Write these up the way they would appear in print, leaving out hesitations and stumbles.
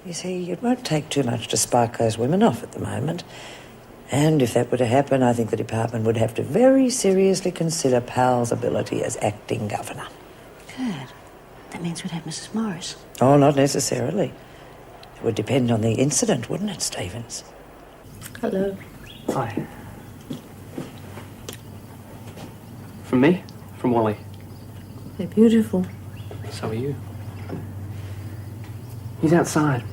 You see, it won't take too much to spark those women off at the moment. And if that were to happen, I think the department would have to very seriously consider Powell's ability as acting governor. Good. That means we'd have Mrs. Morris. Oh, not necessarily. It would depend on the incident, wouldn't it, Stevens? Hello. Hi. From me? From Wally. They're beautiful. So are you. He's outside.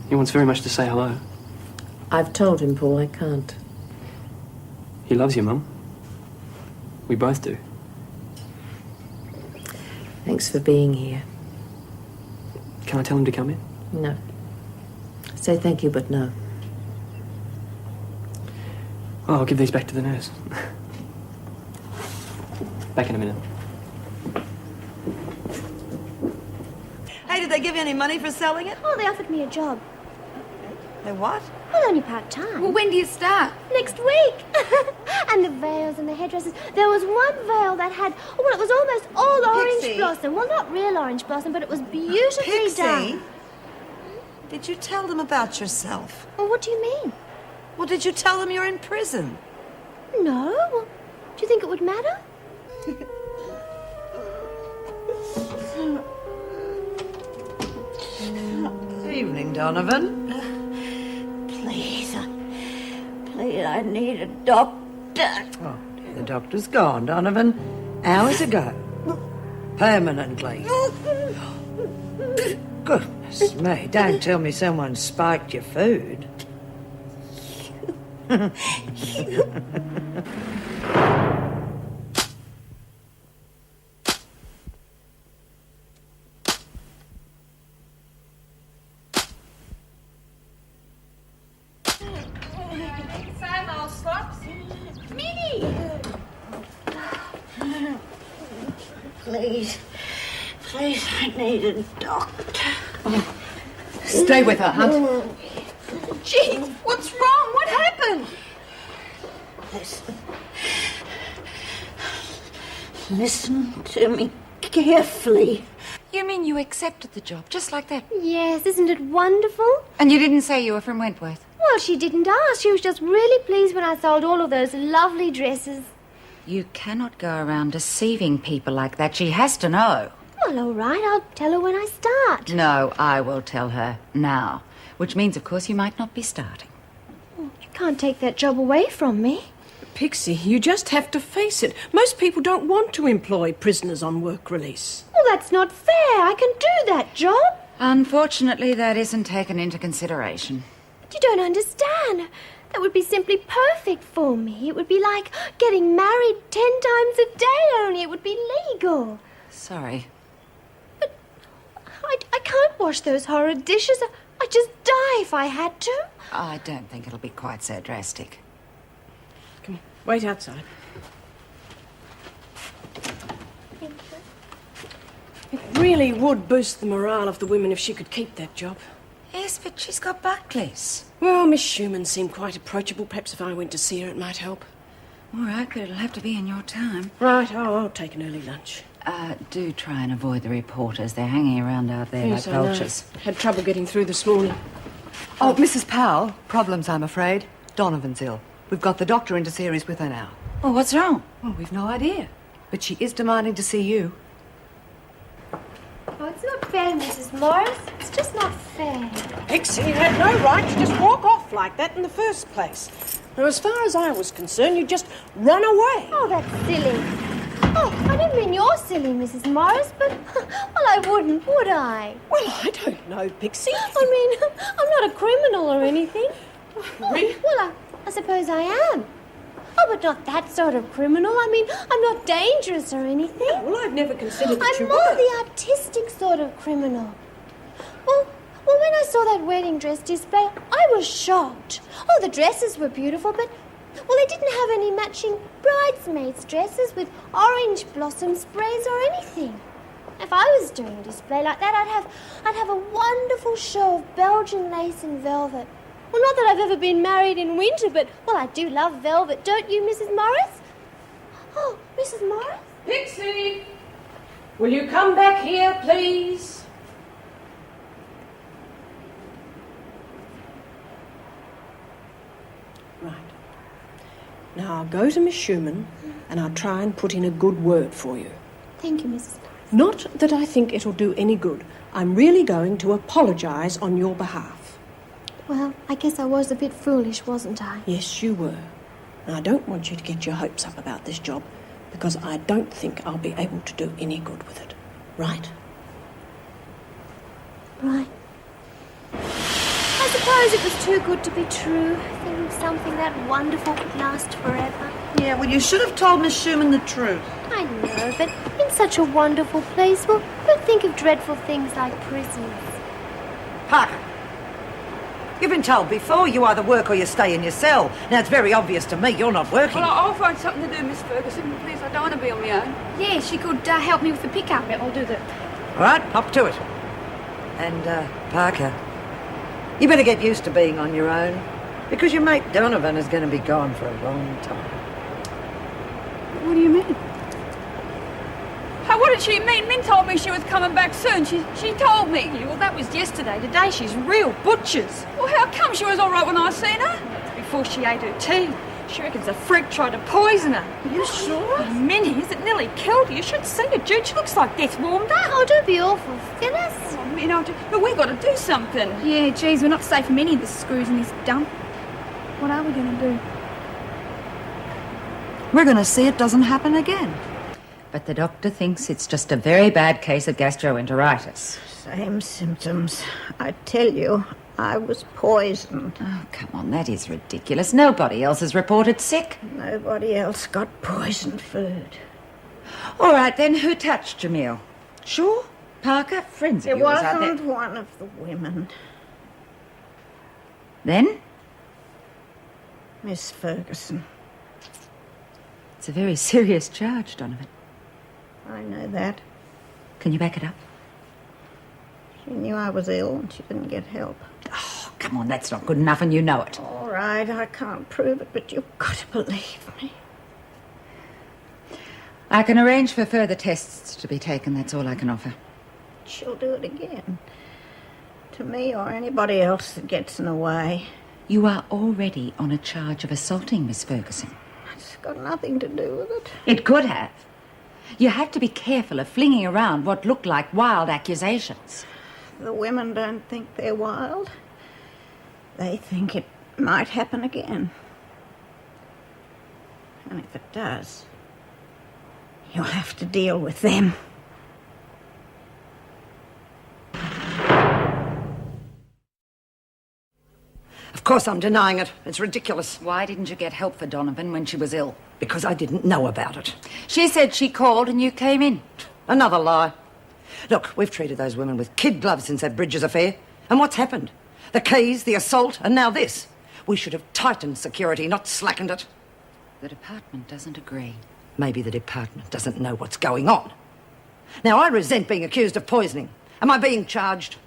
He wants very much to say hello. I've told him, Paul, I can't. He loves you, Mum. We both do. Thanks for being here. Can I tell him to come in? No. Say thank you, but no. Oh, I'll give these back to the nurse. Back in a minute. Hey, did they give you any money for selling it? Oh, they offered me a job. They what? Well, only part-time. Well, when do you start? Next week. And the veils and the headdresses. There was one veil that had, well, it was almost all orange Pixie. blossom. Well, not real orange blossom, but it was beautifully Pixie? done. Did you tell them about yourself? Well, what do you mean? Well, did you tell them you're in prison? No. Well, do you think it would matter? Evening, Donovan. Please, I need a doctor. Oh, dear, the doctor's gone, Donovan. Hours ago. Permanently. Goodness me, don't tell me someone spiked your food. Same old slops. Minnie! Please, I need a doctor. Stay with her, Hunt. Gee, what's wrong? What happened? Listen to me carefully. You mean you accepted the job, just like that? Yes, isn't it wonderful? And you didn't say you were from Wentworth? Well, she didn't ask. She was just really pleased when I sold all of those lovely dresses. You cannot go around deceiving people like that. She has to know. Well, all right, I'll tell her when I start. No, I will tell her now. Which means, of course, you might not be starting. You can't take that job away from me. Pixie, you just have to face it. Most people don't want to employ prisoners on work release. Well, that's not fair. I can do that job. Unfortunately, that isn't taken into consideration. You don't understand. That would be simply perfect for me. It would be like getting married 10 times a day, only it would be legal. Sorry. I can't wash those horrid dishes. I'd just die if I had to. I don't think it'll be quite so drastic. Come on, wait outside. It really would boost the morale of the women if she could keep that job. Yes, but she's got Barclays. Well, Miss Schumann seemed quite approachable. Perhaps if I went to see her, it might help. All right, but it'll have to be in your time. Right, I'll take an early lunch. Do try and avoid the reporters. They're hanging around out there Yes, like I know. vultures. Had trouble getting through this morning. Oh, Mrs. Powell. Problems, I'm afraid. Donovan's ill. We've got the doctor into series with her now. Oh, what's wrong? Well, we've no idea. But she is demanding to see you. Oh, it's not fair, Mrs. Morris. It's just not fair. Pixie had no right to just walk off like that in the first place. Now, as far as I was concerned, you'd just run away. Oh, that's silly. Oh, I don't mean you're silly, Mrs. Morris, but, well, I wouldn't, would I? Well, I don't know, Pixie. I mean, I'm not a criminal or anything. Really? Well, I suppose I am. Oh, but not that sort of criminal. I mean, I'm not dangerous or anything. Well, I've never considered that I'm you more were. the artistic sort of criminal. Well, when I saw that wedding dress display, I was shocked. Oh, the dresses were beautiful, but, well, they didn't have any matching bridesmaids' dresses with orange blossom sprays or anything. If I was doing a display like that, I'd have a wonderful show of Belgian lace and velvet. Well, not that I've ever been married in winter, but, well, I do love velvet, don't you, Mrs. Morris? Oh, Mrs. Morris? Pixie! Will you come back here, please? Right. Now, I'll go to Miss Schumann and I'll try and put in a good word for you. Thank you, Mrs. Not that I think it'll do any good. I'm really going to apologise on your behalf. Well, I guess I was a bit foolish, wasn't I? Yes, you were. And I don't want you to get your hopes up about this job because I don't think I'll be able to do any good with it. Right? Right. I suppose it was too good to be true. Thinking something that wonderful could last forever. Yeah, well, you should have told Miss Schumann the truth. I know, but in such a wonderful place, well, who'd think of dreadful things like prisons? Parker, you've been told before you either work or you stay in your cell. Now, it's very obvious to me you're not working. Well, I'll find something to do, Miss Ferguson. Please, I don't want to be on my own. Yeah, she could help me with the pickup. I'll do that. All right, hop to it. And, Parker, you better get used to being on your own, because your mate Donovan is going to be gone for a long time. What do you mean? What did she mean? Min told me she was coming back soon. She told me. Yeah, well, that was yesterday. Today she's real butchers. Well, how come she was all right when I seen her? Before she ate her tea. She reckons a freak tried to poison her. Are you sure? Minnie, has it nearly killed her? You should see her, Jude. She looks like death warmed up. Oh, don't be awful, Phyllis. Oh, you know, but we've got to do something. Yeah, geez, we're not safe from any of the screws in this dump. What are we going to do? We're going to see it doesn't happen again. But the doctor thinks it's just a very bad case of gastroenteritis. Same symptoms. I tell you, I was poisoned. Oh, come on, that is ridiculous. Nobody else has reported sick. Nobody else got poisoned food. All right, then, who touched your meal? Sure? Parker? Friends of It yours, are wasn't they? one of the women. Then? Miss Ferguson. It's a very serious charge, Donovan. I know that. Can you back it up? She knew I was ill and she didn't get help. Oh, come on, that's not good enough and you know it. All right, I can't prove it, but you've got to believe me. I can arrange for further tests to be taken. That's all I can offer. She'll do it again. To me or anybody else that gets in the way. You are already on a charge of assaulting Miss Ferguson. It's got nothing to do with it. It could have. You have to be careful of flinging around what look like wild accusations. The women don't think they're wild. They think it might happen again. And if it does, you'll have to deal with them. Of course I'm denying it. It's ridiculous. Why didn't you get help for Donovan when she was ill? Because I didn't know about it. She said she called and you came in. Another lie. Look, we've treated those women with kid gloves since that Bridges affair. And what's happened? The keys, the assault, and now this. We should have tightened security, not slackened it. The department doesn't agree. Maybe the department doesn't know what's going on. Now, I resent being accused of poisoning. Am I being charged?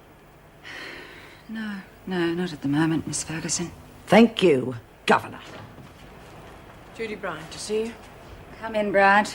No, not at the moment, Miss Ferguson. Thank you, Governor. Judy Bryant to see you. Come in, Brad.